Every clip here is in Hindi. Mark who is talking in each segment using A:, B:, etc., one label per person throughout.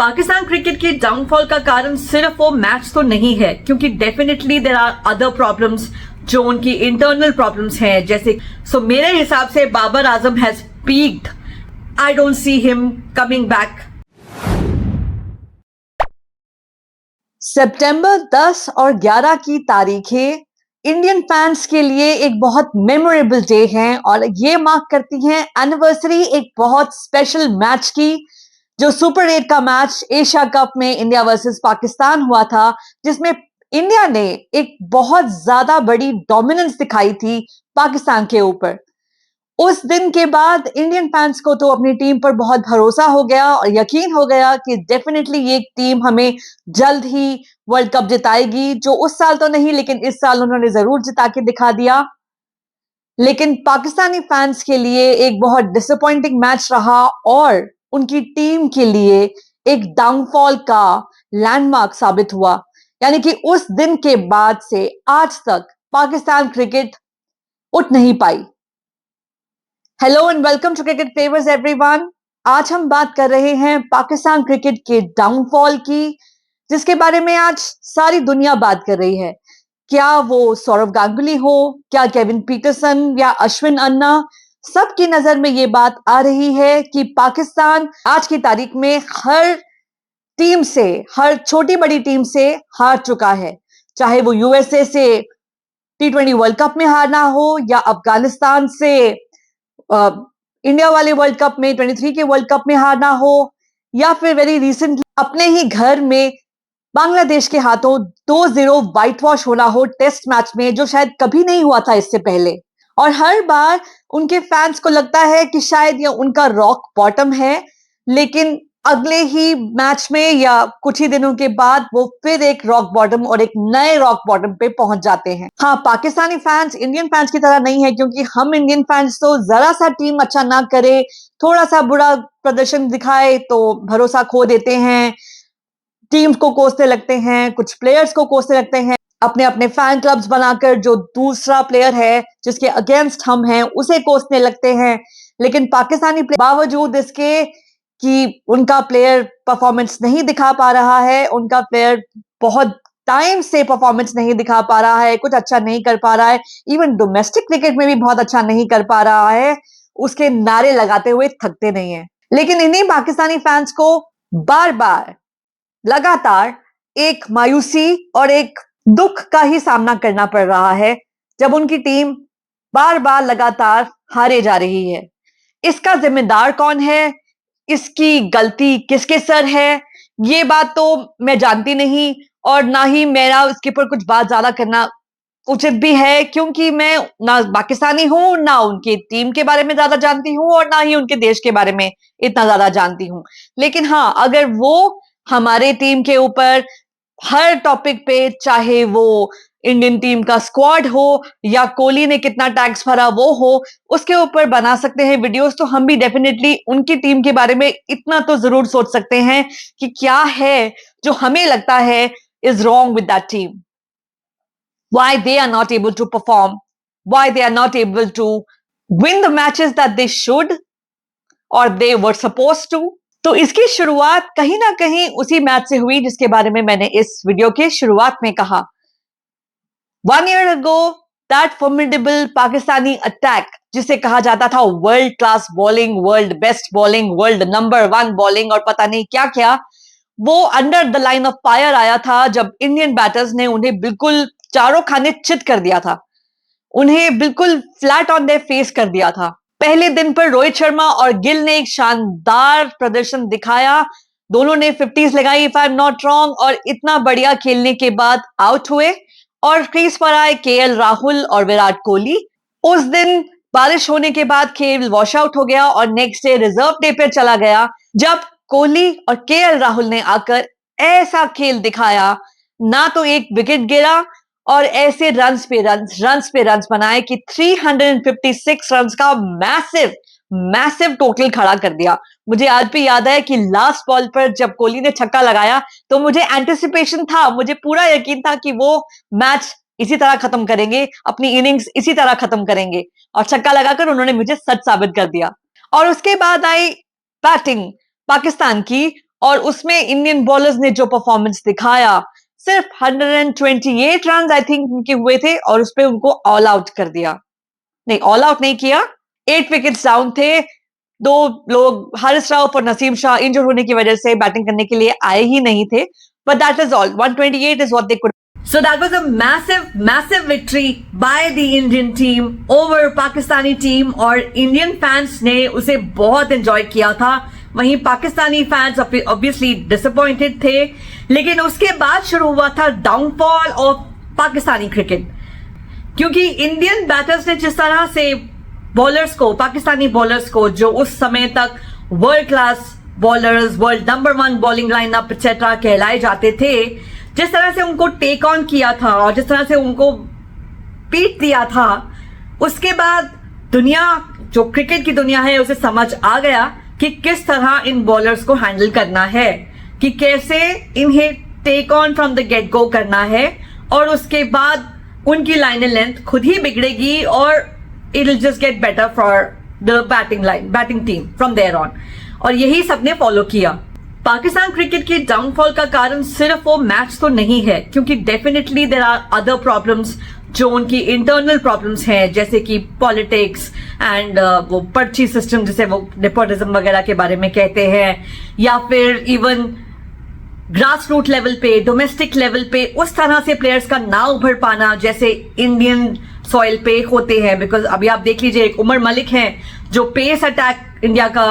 A: पाकिस्तान क्रिकेट के डाउनफॉल का कारण सिर्फ वो मैच तो नहीं है, क्योंकि definitely there are other problems जो उनकी इंटरनल प्रॉब्लम्स हैं। जैसे मेरे हिसाब से Babar Azam has peaked. I don't see him coming back.
B: सितंबर 10 और 11 की तारीखें इंडियन फैंस के लिए एक बहुत मेमोरेबल डे हैं और ये मार्क करती हैं एनिवर्सरी एक बहुत स्पेशल मैच की, जो सुपर 8 का मैच एशिया कप में इंडिया वर्सेस पाकिस्तान हुआ था, जिसमें इंडिया ने एक बहुत ज्यादा बड़ी डोमिनेंस दिखाई थी पाकिस्तान के ऊपर। उस दिन के बाद इंडियन फैंस को तो अपनी टीम पर बहुत भरोसा हो गया और यकीन हो गया कि डेफिनेटली ये टीम हमें जल्द ही वर्ल्ड कप जिताएगी, जो उस साल तो नहीं लेकिन इस साल उन्होंने जरूर जिता के दिखा दिया। लेकिन पाकिस्तानी फैंस के लिए एक बहुत डिसअपॉइंटिंग मैच रहा और उनकी टीम के लिए एक डाउनफॉल का लैंडमार्क साबित हुआ। यानी कि उस दिन के बाद से आज तक पाकिस्तान क्रिकेट उठ नहीं पाई। Hello and welcome to cricket favours everyone. आज हम बात कर रहे हैं पाकिस्तान क्रिकेट के डाउनफॉल की, जिसके बारे में आज सारी दुनिया बात कर रही है। क्या वो सौरव गांगुली हो, क्या केविन पीटरसन या अश्विन अन्ना, सबकी नजर में ये बात आ रही है कि पाकिस्तान आज की तारीख में हर टीम से, हर छोटी बड़ी टीम से हार चुका है। चाहे वो यूएसए से T20 वर्ल्ड कप में हारना हो या अफगानिस्तान से इंडिया वाले वर्ल्ड कप में 23 के वर्ल्ड कप में हारना हो, या फिर वेरी रिसेंटली अपने ही घर में बांग्लादेश के हाथों 2-0 व्हाइट वॉश होना हो टेस्ट मैच में, जो शायद कभी नहीं हुआ था इससे पहले। और हर बार उनके फैंस को लगता है कि शायद ये उनका रॉक बॉटम है, लेकिन अगले ही मैच में या कुछ ही दिनों के बाद वो फिर एक रॉक बॉटम और एक नए रॉक बॉटम पे पहुंच जाते हैं। हाँ, पाकिस्तानी फैंस इंडियन फैंस की तरह नहीं है, क्योंकि हम इंडियन फैंस तो जरा सा टीम अच्छा ना करे, थोड़ा सा बुरा प्रदर्शन दिखाए तो भरोसा खो देते हैं, टीम्स को कोसने लगते हैं, कुछ प्लेयर्स को कोसने लगते हैं, अपने अपने फैन क्लब्स बनाकर जो दूसरा प्लेयर है जिसके अगेंस्ट हम हैं उसे कोसने लगते हैं। लेकिन पाकिस्तानी बावजूद इसके कि उनका प्लेयर परफॉर्मेंस नहीं दिखा पा रहा है, उनका प्लेयर बहुत टाइम से परफॉर्मेंस नहीं दिखा पा रहा है, कुछ अच्छा नहीं कर पा रहा है, इवन डोमेस्टिक क्रिकेट में भी बहुत अच्छा नहीं कर पा रहा है, उसके नारे लगाते हुए थकते नहीं है। लेकिन इन्हीं पाकिस्तानी फैंस को बार बार लगातार एक मायूसी और एक दुख का ही सामना करना पड़ रहा है, जब उनकी टीम बार बार लगातार हारे जा रही है। इसका जिम्मेदार कौन है, इसकी गलती किसके सर है, ये बात तो मैं जानती नहीं और ना ही मेरा इसके ऊपर कुछ बात ज्यादा करना उचित भी है, क्योंकि मैं ना पाकिस्तानी हूं, ना उनकी टीम के बारे में ज्यादा जानती हूं और ना ही उनके देश के बारे में इतना ज्यादा जानती हूं। लेकिन हाँ, अगर वो हमारे टीम के ऊपर हर टॉपिक पे, चाहे वो इंडियन टीम का स्क्वाड हो या कोहली ने कितना टैक्स भरा वो हो, उसके ऊपर बना सकते हैं वीडियोस, तो हम भी डेफिनेटली उनकी टीम के बारे में इतना तो जरूर सोच सकते हैं कि क्या है जो हमें लगता है is wrong with that team, why they are not able to perform, why they are not able to win the matches that they should or they were supposed to। तो इसकी शुरुआत कहीं ना कहीं उसी मैच से हुई जिसके बारे में मैंने इस वीडियो के शुरुआत में कहा। 1 year ago, that formidable Pakistani attack, जिसे कहा जाता था world class bowling, world best bowling, world number 1 bowling और पता नहीं क्या क्या, वो under the line of fire आया था जब इंडियन बैटर्स ने उन्हें बिल्कुल चारों खाने चित कर दिया था, उन्हें बिल्कुल फ्लैट ऑन देयर फेस कर दिया था। पहले दिन पर रोहित शर्मा और गिल ने एक शानदार प्रदर्शन दिखाया, दोनों ने 50s लगाई if I am not wrong, और इतना बढ़िया खेलने के बाद आउट हुए और क्रीज पर आए केएल राहुल और विराट कोहली। उस दिन बारिश होने के बाद खेल वॉश आउट हो गया और नेक्स्ट डे रिजर्व डे पर चला गया, जब कोहली और केएल राहुल ने आकर ऐसा खेल दिखाया, ना तो एक विकेट गिरा और ऐसे रन्स पे रन्स बनाए कि 356 रन्स का मैसिव टोटल खड़ा कर दिया। मुझे आज भी याद है कि लास्ट बॉल पर जब कोहली ने छक्का लगाया तो मुझे एंटिसिपेशन था, मुझे पूरा यकीन था कि वो मैच इसी तरह खत्म करेंगे, अपनी इनिंग्स इसी तरह खत्म करेंगे, और छक्का लगाकर उन्होंने मुझे सच साबित कर दिया। और उसके बाद आई बैटिंग पाकिस्तान की, और उसमें इंडियन बॉलर्स ने जो परफॉर्मेंस दिखाया, सिर्फ 128 रन आई थिंक उनके हुए थे और उस पर उनको ऑल आउट कर दिया। नहीं, ऑल आउट नहीं किया, 8 विकेट्स डाउन थे। 2 लोग हारिस राउफ और नसीम शाह इंजर होने की वजह से बैटिंग करने के लिए आए ही नहीं थे, but that is all. 128 is what they could.
A: So that was a massive victory by the Indian team over Pakistani team और Indian fans ने उसे बहुत enjoy किया था। वहीं पाकिस्तानी फैंस obviously disappointed थे, लेकिन उसके बाद शुरू हुआ था डाउनफॉल ऑफ पाकिस्तानी क्रिकेट, क्योंकि इंडियन बैटर्स ने जिस तरह से बॉलर्स को, पाकिस्तानी बॉलर्स को जो उस समय तक world class bowlers, world number 1 bowling lineup etcetera कहलाए जाते थे, जिस तरह से उनको टेक ऑन किया था और जिस तरह से उनको पीट दिया था, उसके बाद दुनिया, जो क्रिकेट की दुनिया है, उसे समझ आ गया कि किस तरह इन बॉलर्स को हैंडल करना है, कि कैसे इन्हें take on from the get go करना है, और उसके बाद उनकी लाइन लेंथ खुद ही बिगड़ेगी और it will just get better for the batting team from there on. और यही सबने फॉलो किया। पाकिस्तान क्रिकेट की डाउनफॉल का कारण सिर्फ वो मैच तो नहीं है, क्योंकि definitely there are other problems जो उनकी इंटरनल प्रॉब्लम्स हैं, जैसे कि पॉलिटिक्स एंड वो पर्ची सिस्टम, जिसे वो नेपोटिज्म वगैरह के बारे में कहते हैं, या फिर इवन ग्रास रूट लेवल पे, डोमेस्टिक लेवल पे उस तरह से प्लेयर्स का ना उभर पाना जैसे इंडियन सॉइल पे होते हैं। बिकॉज अभी आप देख लीजिए, एक उमर मलिक हैं जो पेस अटैक इंडिया का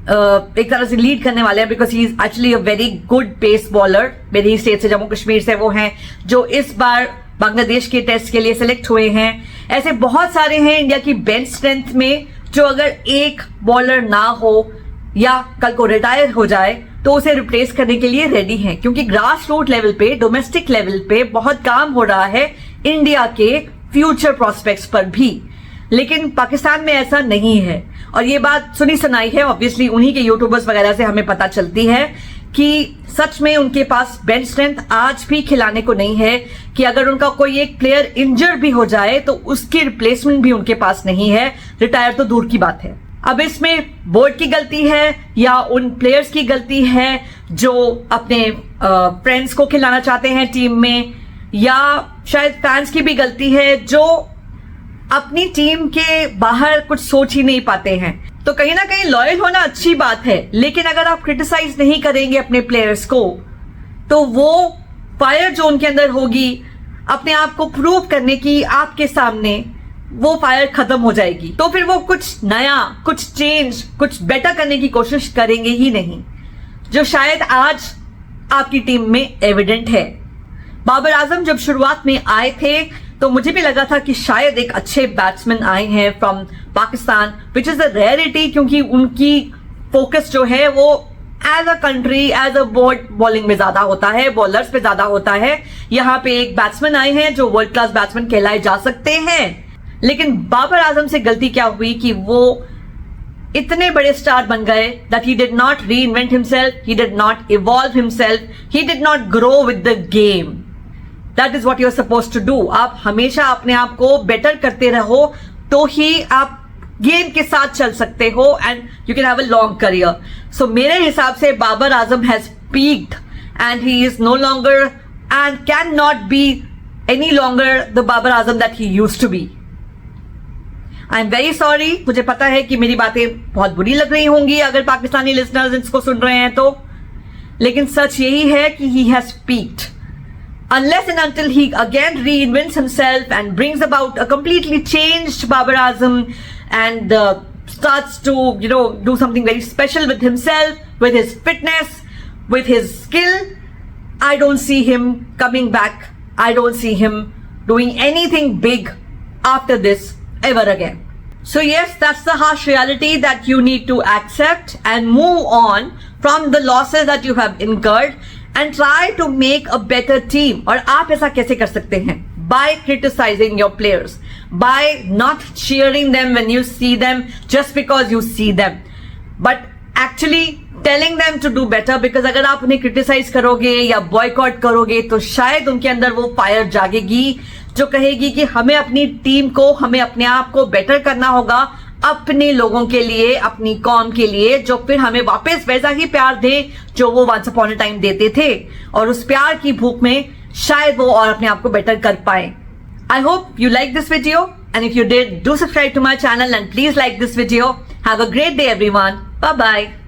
A: एक तरह से लीड करने वाले हैं, because he is actually a very good pace bowler. मेरी स्टेट से, जम्मू कश्मीर से वो हैं जो इस बार बांग्लादेश के टेस्ट के लिए सिलेक्ट हुए हैं। ऐसे बहुत सारे हैं इंडिया की बेंच स्ट्रेंथ में, जो अगर एक बॉलर ना हो या कल को रिटायर हो जाए तो उसे रिप्लेस करने के लिए रेडी हैं, क्योंकि ग्रास रूट लेवल पे, डोमेस्टिक लेवल पे बहुत काम हो रहा है इंडिया के फ्यूचर प्रोस्पेक्ट्स पर भी। लेकिन पाकिस्तान में ऐसा नहीं है, और ये बात सुनी सुनाई है, ऑब्वियसली उन्हीं के यूट्यूबर्स वगैरह से हमें पता चलती है कि सच में उनके पास बेंच स्ट्रेंथ आज भी खिलाने को नहीं है, कि अगर उनका कोई एक प्लेयर इंजर भी हो जाए तो उसकी रिप्लेसमेंट भी उनके पास नहीं है, रिटायर तो दूर की बात है। अब इसमें बोर्ड की गलती है या उन प्लेयर्स की गलती है जो अपने फ्रेंड्स को खिलाना चाहते हैं टीम में, या शायद फैंस की भी गलती है जो अपनी टीम के बाहर कुछ सोच ही नहीं पाते हैं। तो कहीं ना कहीं लॉयल होना अच्छी बात है, लेकिन अगर आप क्रिटिसाइज नहीं करेंगे अपने प्लेयर्स को, तो वो फायर जो उनके अंदर होगी अपने आप को प्रूव करने की, आपके सामने वो फायर खत्म हो जाएगी। तो फिर वो कुछ नया, कुछ चेंज, कुछ बेटर करने की कोशिश करेंगे ही नहीं, जो शायद आज आपकी टीम में एविडेंट है। बाबर आजम जब शुरुआत में आए थे तो मुझे भी लगा था कि शायद एक अच्छे बैट्समैन आए हैं from Pakistan, which is a rarity, क्योंकि उनकी फोकस जो है वो as a country, as a board bowling में ज्यादा होता है, बॉलर्स पे ज्यादा होता है। यहाँ पे एक बैट्समैन आए हैं जो वर्ल्ड क्लास बैट्समैन कहलाए जा सकते हैं। लेकिन बाबर आजम से गलती क्या हुई कि वो इतने बड़े स्टार बन गए that he did not reinvent himself, he did not evolve himself, he did not grow with the game. That is what you are suppose to do. आप हमेशा अपने आप को बेटर करते रहो तो ही आप गेम के साथ चल सकते हो and you can have a long career. So मेरे हिसाब से Babar Azam has peaked and he is no longer and can not be any longer the Babar Azam that he used to be. I am very sorry, मुझे पता है कि मेरी बातें बहुत बुरी लग रही होंगी अगर पाकिस्तानी लिसनर्स इसको सुन रहे हैं तो, लेकिन सच यही है कि he has peaked. Unless and until he again reinvents himself and brings about a completely changed Babar Azam and starts to, do something very special with himself, with his fitness, with his skill, I don't see him coming back. I don't see him doing anything big after this ever again. So yes, that's the harsh reality that you need to accept and move on from the losses that you have incurred and try to make a better team. और आप ऐसा कैसे कर सकते हैं? By criticizing your players, by not cheering them when you see them just because you see them, but actually telling them to do better, because अगर आप उन्हें criticize करोगे या boycott करोगे तो शायद उनके अंदर वो fire जागेगी जो कहेगी कि हमें अपनी टीम को, हमें अपने आप को बेटर करना होगा, अपने लोगों के लिए, अपनी कौम के लिए, जो फिर हमें वापस वैसा ही प्यार दे जो वो वंस अपॉन अ टाइम देते थे, और उस प्यार की भूख में शायद वो और अपने आप को बेटर कर पाए. I hope you like this video, and if you did, do subscribe to my channel and please like this video. Have a great day everyone. Bye bye.